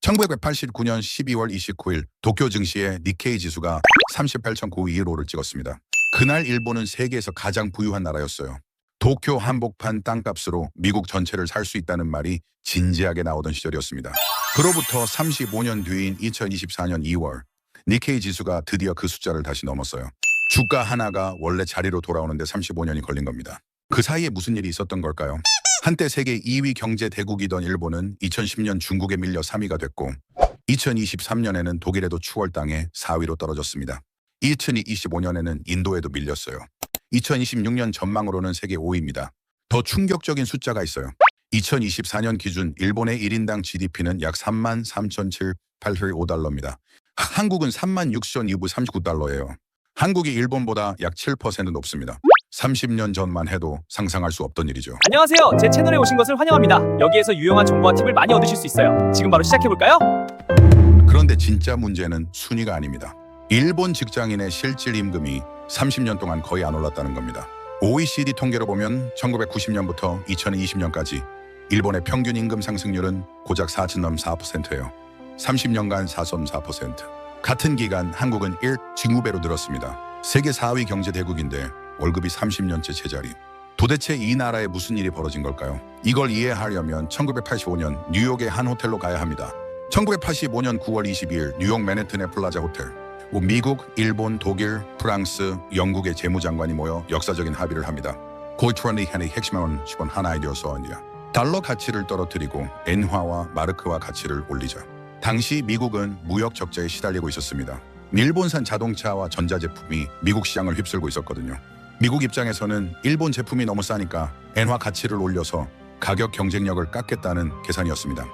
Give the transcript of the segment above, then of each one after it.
1989년 12월 29일 도쿄 증시의 니케이 지수가 38.925를 찍었습니다. 그날 일본은 세계에서 가장 부유한 나라였어요. 도쿄 한복판 땅값으로 미국 전체를 살 수 있다는 말이 진지하게 나오던 시절이었습니다. 그로부터 35년 뒤인 2024년 2월 니케이 지수가 드디어 그 숫자를 다시 넘었어요. 주가 하나가 원래 자리로 돌아오는데 35년이 걸린 겁니다. 그 사이에 무슨 일이 있었던 걸까요? 한때 세계 2위 경제 대국이던 일본은 2010년 중국에 밀려 3위가 됐고 2023년에는 독일에도 추월당해 4위로 떨어졌습니다. 2025년에는 인도에도 밀렸어요. 2026년 전망으로는 세계 5위입니다. 더 충격적인 숫자가 있어요. 2024년 기준 일본의 1인당 GDP는 약 33,785달러입니다. 한국은 36,239달러예요. 한국이 일본보다 약 7% 높습니다. 30년 전만 해도 상상할 수 없던 일이죠. 안녕하세요. 제 채널에 오신 것을 환영합니다. 여기에서 유용한 정보와 팁을 많이 얻으실 수 있어요. 지금 바로 시작해볼까요? 그런데 진짜 문제는 순위가 아닙니다. 일본 직장인의 실질 임금이 30년 동안 거의 안 올랐다는 겁니다. OECD 통계로 보면 1990년부터 2020년까지 일본의 평균 임금 상승률은 고작 4.4%예요. 30년간 4.4%. 같은 기간 한국은 1.5배로 늘었습니다. 세계 4위 경제 대국인데 월급이 30년째 제자리. 도대체 이 나라에 무슨 일이 벌어진 걸까요? 이걸 이해하려면 1985년 뉴욕의 한 호텔로 가야 합니다. 1985년 9월 22일 뉴욕 맨해튼의 플라자 호텔. 미국, 일본, 독일, 프랑스, 영국의 재무장관이 모여 역사적인 합의를 합니다. 고이트런리 hen의 핵심은 시본 하나에 되어서 아니야. 달러 가치를 떨어뜨리고 엔화와 마르크화 가치를 올리자. 당시 미국은 무역 적자에 시달리고 있었습니다. 일본산 자동차와 전자제품이 미국 시장을 휩쓸고 있었거든요. 미국 입장에서는 일본 제품이 너무 싸니까 엔화 가치를 올려서 가격 경쟁력을 깎겠다는 계산이었습니다.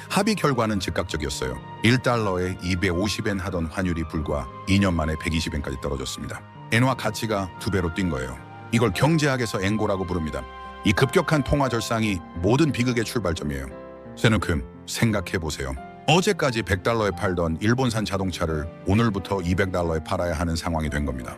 합의 결과는 즉각적이었어요. 1달러에 250엔 하던 환율이 불과 2년 만에 120엔까지 떨어졌습니다. 엔화 가치가 2배로 뛴 거예요. 이걸 경제학에서 앵고라고 부릅니다. 이 급격한 통화 절상이 모든 비극의 출발점이에요. 세누큼 생각해보세요. 어제까지 100달러에 팔던 일본산 자동차를 오늘부터 200달러에 팔아야 하는 상황이 된 겁니다.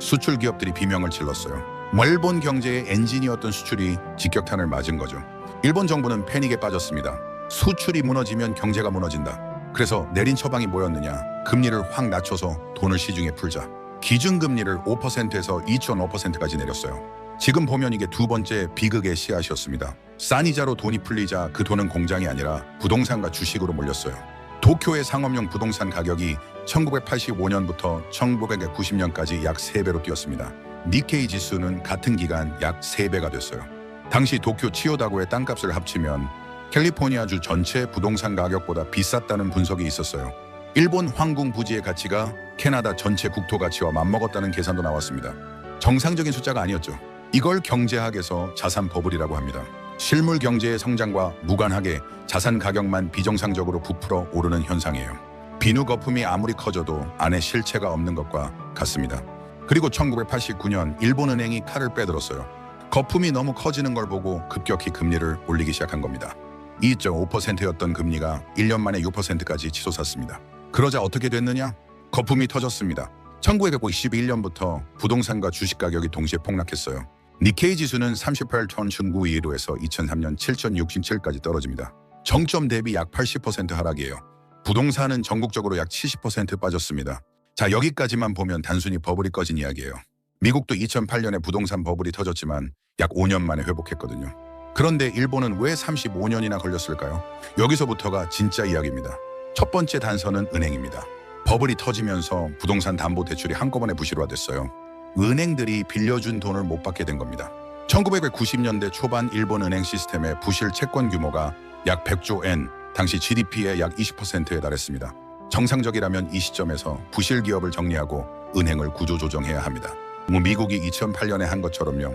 수출 기업들이 비명을 질렀어요. 일본 경제의 엔진이었던 수출이 직격탄을 맞은 거죠. 일본 정부는 패닉에 빠졌습니다. 수출이 무너지면 경제가 무너진다. 그래서 내린 처방이 뭐였느냐? 금리를 확 낮춰서 돈을 시중에 풀자. 기준금리를 5%에서 2.5%까지 내렸어요. 지금 보면 이게 두 번째 비극의 씨앗이었습니다. 싼 이자로 돈이 풀리자 그 돈은 공장이 아니라 부동산과 주식으로 몰렸어요. 도쿄의 상업용 부동산 가격이 1985년부터 1990년까지 약 3배로 뛰었습니다. 니케이 지수는 같은 기간 약 3배가 됐어요. 당시 도쿄 치요다구의 땅값을 합치면 캘리포니아주 전체 부동산 가격보다 비쌌다는 분석이 있었어요. 일본 황궁 부지의 가치가 캐나다 전체 국토 가치와 맞먹었다는 계산도 나왔습니다. 정상적인 숫자가 아니었죠. 이걸 경제학에서 자산 버블이라고 합니다. 실물 경제의 성장과 무관하게 자산 가격만 비정상적으로 부풀어 오르는 현상이에요. 비누 거품이 아무리 커져도 안에 실체가 없는 것과 같습니다. 그리고 1989년 일본은행이 칼을 빼들었어요. 거품이 너무 커지는 걸 보고 급격히 금리를 올리기 시작한 겁니다. 2.5%였던 금리가 1년 만에 6%까지 치솟았습니다. 그러자 어떻게 됐느냐? 거품이 터졌습니다. 1991년부터 부동산과 주식 가격이 동시에 폭락했어요. 니케이 지수는 38,921에서 2003년 7,067까지 떨어집니다. 정점 대비 약 80% 하락이에요. 부동산은 전국적으로 약 70% 빠졌습니다. 자, 여기까지만 보면 단순히 버블이 꺼진 이야기예요. 미국도 2008년에 부동산 버블이 터졌지만 약 5년 만에 회복했거든요. 그런데 일본은 왜 35년이나 걸렸을까요? 여기서부터가 진짜 이야기입니다. 첫 번째 단서는 은행입니다. 버블이 터지면서 부동산 담보 대출이 한꺼번에 부실화됐어요. 은행들이 빌려준 돈을 못 받게 된 겁니다. 1990년대 초반 일본 은행 시스템의 부실 채권 규모가 약 100조 엔, 당시 GDP의 약 20%에 달했습니다. 정상적이라면 이 시점에서 부실 기업을 정리하고 은행을 구조조정해야 합니다. 미국이 2008년에 한 것처럼요.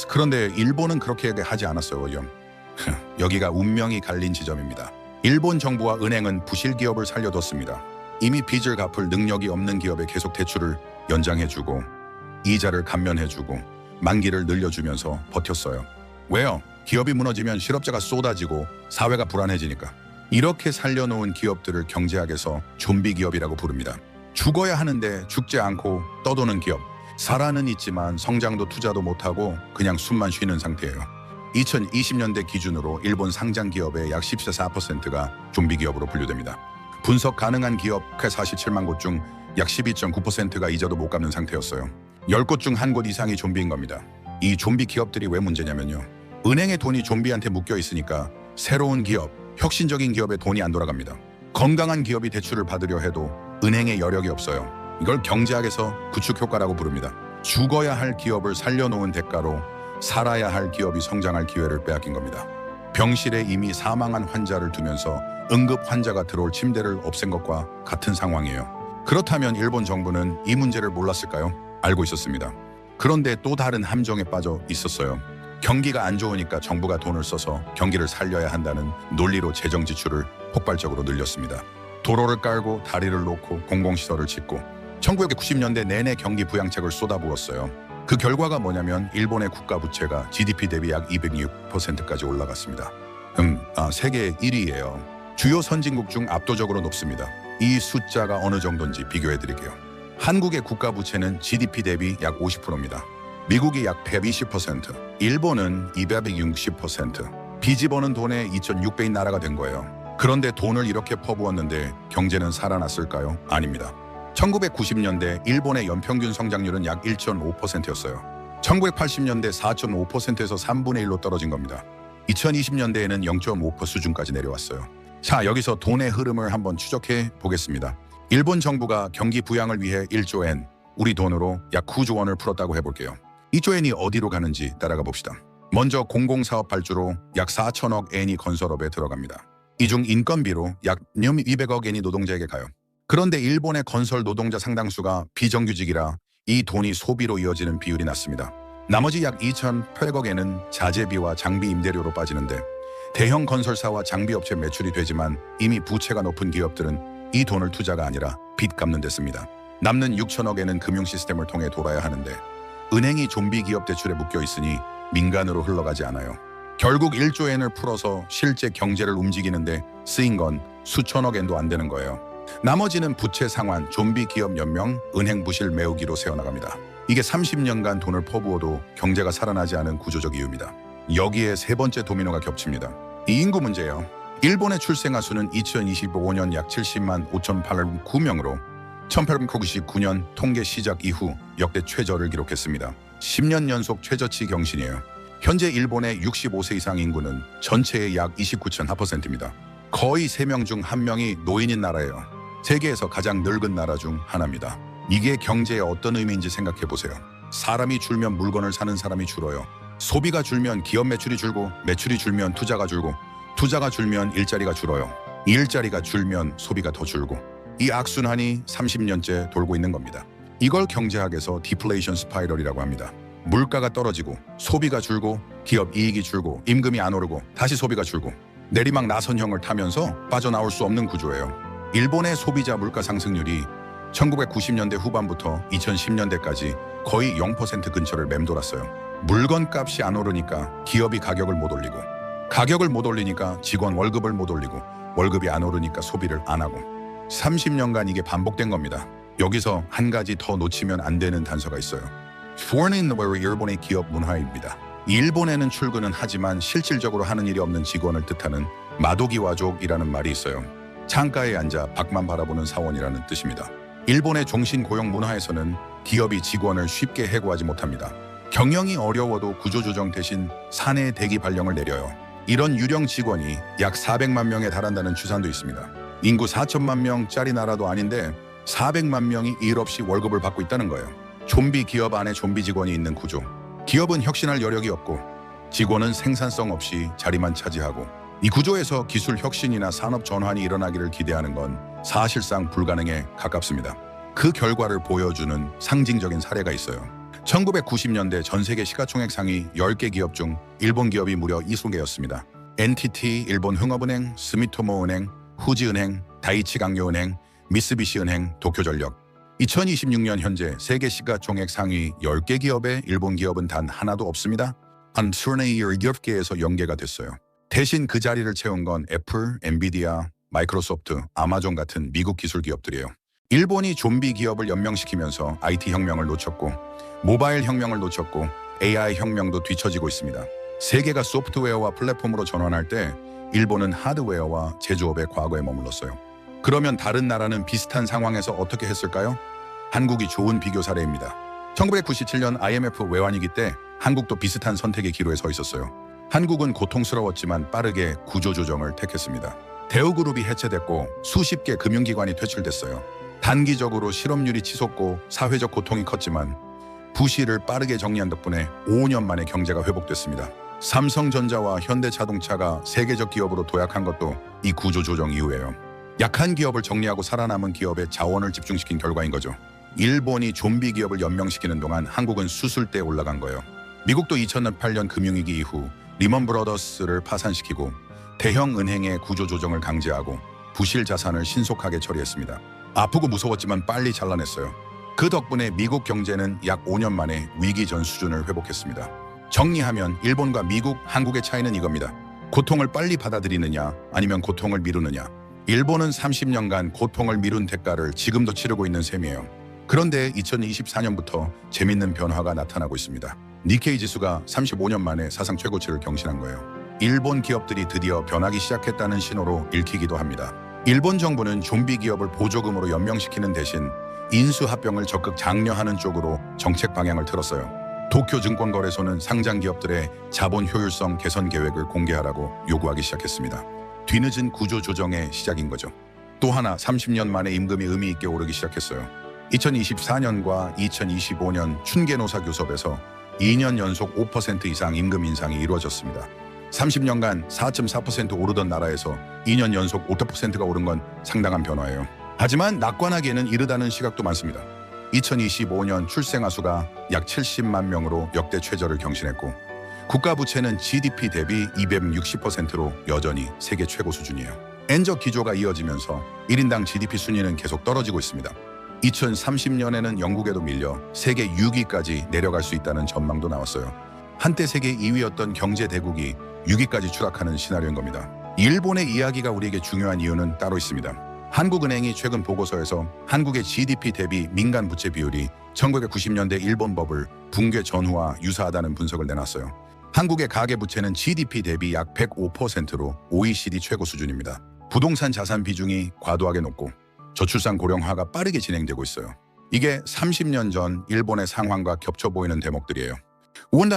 그런데 일본은 그렇게 하지 않았어요. 여기가 운명이 갈린 지점입니다. 일본 정부와 은행은 부실 기업을 살려뒀습니다. 이미 빚을 갚을 능력이 없는 기업에 계속 대출을 연장해주고 이자를 감면해주고 만기를 늘려주면서 버텼어요. 왜요? 기업이 무너지면 실업자가 쏟아지고 사회가 불안해지니까. 이렇게 살려놓은 기업들을 경제학에서 좀비 기업이라고 부릅니다. 죽어야 하는데 죽지 않고 떠도는 기업. 살아는 있지만 성장도 투자도 못하고 그냥 숨만 쉬는 상태예요. 2020년대 기준으로 일본 상장 기업의 약 14%가 좀비 기업으로 분류됩니다. 분석 가능한 기업 47만 곳 중 약 12.9%가 이자도 못 갚는 상태였어요. 10곳 중 한 곳 이상이 좀비인 겁니다. 이 좀비 기업들이 왜 문제냐면요. 은행의 돈이 좀비한테 묶여 있으니까 새로운 기업, 혁신적인 기업에 돈이 안 돌아갑니다. 건강한 기업이 대출을 받으려 해도 은행에 여력이 없어요. 이걸 경제학에서 구축 효과라고 부릅니다. 죽어야 할 기업을 살려놓은 대가로 살아야 할 기업이 성장할 기회를 빼앗긴 겁니다. 병실에 이미 사망한 환자를 두면서 응급 환자가 들어올 침대를 없앤 것과 같은 상황이에요. 그렇다면 일본 정부는 이 문제를 몰랐을까요? 알고 있었습니다. 그런데 또 다른 함정에 빠져 있었어요. 경기가 안 좋으니까 정부가 돈을 써서 경기를 살려야 한다는 논리로 재정 지출을 폭발적으로 늘렸습니다. 도로를 깔고 다리를 놓고 공공시설을 짓고 1990년대 내내 경기 부양책을 쏟아부었어요. 그 결과가 뭐냐면 일본의 국가 부채가 GDP 대비 약 206%까지 올라갔습니다. 세계 1위예요. 주요 선진국 중 압도적으로 높습니다. 이 숫자가 어느 정도인지 비교해 드릴게요. 한국의 국가 부채는 GDP 대비 약 50%입니다. 미국이 약 120%, 일본은 260%. 빚이 버는 돈의 2.6배인 나라가 된 거예요. 그런데 돈을 이렇게 퍼부었는데 경제는 살아났을까요? 아닙니다. 1990년대 일본의 연평균 성장률은 약 1.5%였어요. 1980년대 4.5%에서 3분의 1로 떨어진 겁니다. 2020년대에는 0.5% 수준까지 내려왔어요. 자, 여기서 돈의 흐름을 한번 추적해 보겠습니다. 일본 정부가 경기 부양을 위해 1조 엔, 우리 돈으로 약 9조 원을 풀었다고 해볼게요. 2조 엔이 어디로 가는지 따라가 봅시다. 먼저 공공사업 발주로 약 4천억 엔이 건설업에 들어갑니다. 이 중 인건비로 약 200억 엔이 노동자에게 가요. 그런데 일본의 건설 노동자 상당수가 비정규직이라 이 돈이 소비로 이어지는 비율이 낮습니다. 나머지 약 2,800억 엔은 자재비와 장비 임대료로 빠지는데 대형 건설사와 장비업체 매출이 되지만 이미 부채가 높은 기업들은 이 돈을 투자가 아니라 빚 갚는 데 씁니다. 남는 6천억 엔은 금융 시스템을 통해 돌아야 하는데 은행이 좀비 기업 대출에 묶여 있으니 민간으로 흘러가지 않아요. 결국 1조 엔을 풀어서 실제 경제를 움직이는데 쓰인 건 수천억 엔도 안 되는 거예요. 나머지는 부채 상환, 좀비 기업 연명, 은행 부실 메우기로 세워나갑니다. 이게 30년간 돈을 퍼부어도 경제가 살아나지 않은 구조적 이유입니다. 여기에 세 번째 도미노가 겹칩니다. 이 인구 문제예요. 일본의 출생아 수는 2025년 약 70만 5,809명으로 1899년 통계 시작 이후 역대 최저를 기록했습니다. 10년 연속 최저치 경신이에요. 현재 일본의 65세 이상 인구는 전체의 약 29.4%입니다. 거의 3명 중 1명이 노인인 나라예요. 세계에서 가장 늙은 나라 중 하나입니다. 이게 경제에 어떤 의미인지 생각해 보세요. 사람이 줄면 물건을 사는 사람이 줄어요. 소비가 줄면 기업 매출이 줄고, 매출이 줄면 투자가 줄고, 투자가 줄면 일자리가 줄어요. 일자리가 줄면 소비가 더 줄고, 이 악순환이 30년째 돌고 있는 겁니다. 이걸 경제학에서 디플레이션 스파이럴이라고 합니다. 물가가 떨어지고 소비가 줄고 기업 이익이 줄고 임금이 안 오르고 다시 소비가 줄고 내리막 나선형을 타면서 빠져나올 수 없는 구조예요. 일본의 소비자 물가 상승률이 1990년대 후반부터 2010년대까지 거의 0% 근처를 맴돌았어요. 물건값이 안 오르니까 기업이 가격을 못 올리고, 가격을 못 올리니까 직원 월급을 못 올리고, 월급이 안 오르니까 소비를 안 하고 30년간 이게 반복된 겁니다. 여기서 한 가지 더 놓치면 안 되는 단서가 있어요. Foreign 일본의 기업 문화입니다. 일본에는 출근은 하지만 실질적으로 하는 일이 없는 직원을 뜻하는 마도기와족이라는 말이 있어요. 창가에 앉아 밖만 바라보는 사원이라는 뜻입니다. 일본의 종신 고용 문화에서는 기업이 직원을 쉽게 해고하지 못합니다. 경영이 어려워도 구조조정 대신 사내 대기 발령을 내려요. 이런 유령 직원이 약 400만 명에 달한다는 추산도 있습니다. 인구 4천만 명짜리 나라도 아닌데 400만 명이 일 없이 월급을 받고 있다는 거예요. 좀비 기업 안에 좀비 직원이 있는 구조. 기업은 혁신할 여력이 없고 직원은 생산성 없이 자리만 차지하고, 이 구조에서 기술 혁신이나 산업 전환이 일어나기를 기대하는 건 사실상 불가능에 가깝습니다. 그 결과를 보여주는 상징적인 사례가 있어요. 1990년대 전 세계 시가총액 상위 10개 기업 중 일본 기업이 무려 20개였습니다. NTT, 일본흥업은행, 스미토모은행, 후지은행, 다이치강요은행, 미쓰비시은행, 도쿄전력. 2026년 현재 세계 시가총액 상위 10개 기업에 일본 기업은 단 하나도 없습니다. 한 27개에서 연계가 됐어요. 대신 그 자리를 채운 건 애플, 엔비디아, 마이크로소프트, 아마존 같은 미국 기술 기업들이에요. 일본이 좀비 기업을 연명시키면서 IT 혁명을 놓쳤고, 모바일 혁명을 놓쳤고, AI 혁명도 뒤처지고 있습니다. 세계가 소프트웨어와 플랫폼으로 전환할 때 일본은 하드웨어와 제조업의 과거에 머물렀어요. 그러면 다른 나라는 비슷한 상황에서 어떻게 했을까요? 한국이 좋은 비교 사례입니다. 1997년 IMF 외환위기 때 한국도 비슷한 선택의 기로에 서 있었어요. 한국은 고통스러웠지만 빠르게 구조조정을 택했습니다. 대우그룹이 해체됐고 수십 개 금융기관이 퇴출됐어요. 단기적으로 실업률이 치솟고 사회적 고통이 컸지만 부실을 빠르게 정리한 덕분에 5년 만에 경제가 회복됐습니다. 삼성전자와 현대자동차가 세계적 기업으로 도약한 것도 이 구조조정 이후예요. 약한 기업을 정리하고 살아남은 기업에 자원을 집중시킨 결과인 거죠. 일본이 좀비 기업을 연명시키는 동안 한국은 수술대에 올라간 거예요. 미국도 2008년 금융위기 이후 리먼 브러더스를 파산시키고 대형 은행의 구조조정을 강제하고 부실 자산을 신속하게 처리했습니다. 아프고 무서웠지만 빨리 잘라냈어요. 그 덕분에 미국 경제는 약 5년 만에 위기 전 수준을 회복했습니다. 정리하면 일본과 미국, 한국의 차이는 이겁니다. 고통을 빨리 받아들이느냐 아니면 고통을 미루느냐. 일본은 30년간 고통을 미룬 대가를 지금도 치르고 있는 셈이에요. 그런데 2024년부터 재밌는 변화가 나타나고 있습니다. 니케이 지수가 35년 만에 사상 최고치를 경신한 거예요. 일본 기업들이 드디어 변하기 시작했다는 신호로 읽히기도 합니다. 일본 정부는 좀비 기업을 보조금으로 연명시키는 대신 인수합병을 적극 장려하는 쪽으로 정책 방향을 틀었어요. 도쿄증권거래소는 상장 기업들의 자본 효율성 개선 계획을 공개하라고 요구하기 시작했습니다. 뒤늦은 구조조정의 시작인 거죠. 또 하나 30년 만에 임금이 의미 있게 오르기 시작했어요. 2024년과 2025년 춘계노사교섭에서 2년 연속 5% 이상 임금 인상이 이루어졌습니다. 30년간 4.4% 오르던 나라에서 2년 연속 5%가 오른 건 상당한 변화예요. 하지만 낙관하기에는 이르다는 시각도 많습니다. 2025년 출생아 수가 약 70만 명으로 역대 최저를 경신했고 국가 부채는 GDP 대비 260%로 여전히 세계 최고 수준이에요. N적 기조가 이어지면서 1인당 GDP 순위는 계속 떨어지고 있습니다. 2030년에는 영국에도 밀려 세계 6위까지 내려갈 수 있다는 전망도 나왔어요. 한때 세계 2위였던 경제 대국이 6위까지 추락하는 시나리오인 겁니다. 일본의 이야기가 우리에게 중요한 이유는 따로 있습니다. 한국은행이 최근 보고서에서 한국의 GDP 대비 민간 부채 비율이 1990년대 일본 버블 붕괴 전후와 유사하다는 분석을 내놨어요. 한국의 가계부채는 GDP 대비 약 105%로 OECD 최고 수준입니다. 부동산 자산 비중이 과도하게 높고 저출산 고령화가 빠르게 진행되고 있어요. 이게 30년 전 일본의 상황과 겹쳐 보이는 대목들이에요.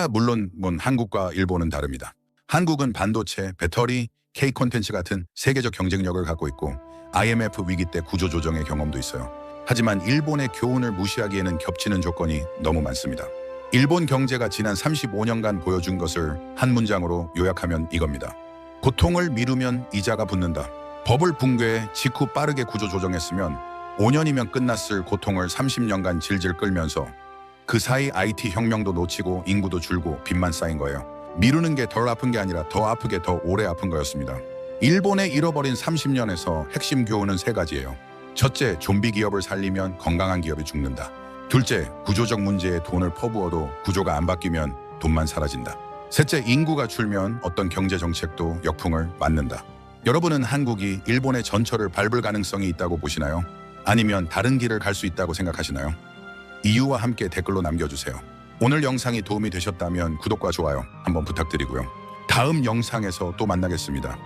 물론 한국과 일본은 다릅니다. 한국은 반도체, 배터리, K 콘텐츠 같은 세계적 경쟁력을 갖고 있고 IMF 위기 때 구조조정의 경험도 있어요. 하지만 일본의 교훈을 무시하기에는 겹치는 조건이 너무 많습니다. 일본 경제가 지난 35년간 보여준 것을 한 문장으로 요약하면 이겁니다. 고통을 미루면 이자가 붙는다. 버블 붕괴 직후 빠르게 구조조정했으면 5년이면 끝났을 고통을 30년간 질질 끌면서 그 사이 IT 혁명도 놓치고 인구도 줄고 빚만 쌓인 거예요. 미루는 게 덜 아픈 게 아니라 더 아프게 더 오래 아픈 거였습니다. 일본의 잃어버린 30년에서 핵심 교훈은 3가지예요. 첫째, 좀비 기업을 살리면 건강한 기업이 죽는다. 둘째, 구조적 문제에 돈을 퍼부어도 구조가 안 바뀌면 돈만 사라진다. 셋째, 인구가 줄면 어떤 경제 정책도 역풍을 맞는다. 여러분은 한국이 일본의 전철을 밟을 가능성이 있다고 보시나요? 아니면 다른 길을 갈 수 있다고 생각하시나요? 이유와 함께 댓글로 남겨주세요. 오늘 영상이 도움이 되셨다면 구독과 좋아요 한번 부탁드리고요. 다음 영상에서 또 만나겠습니다.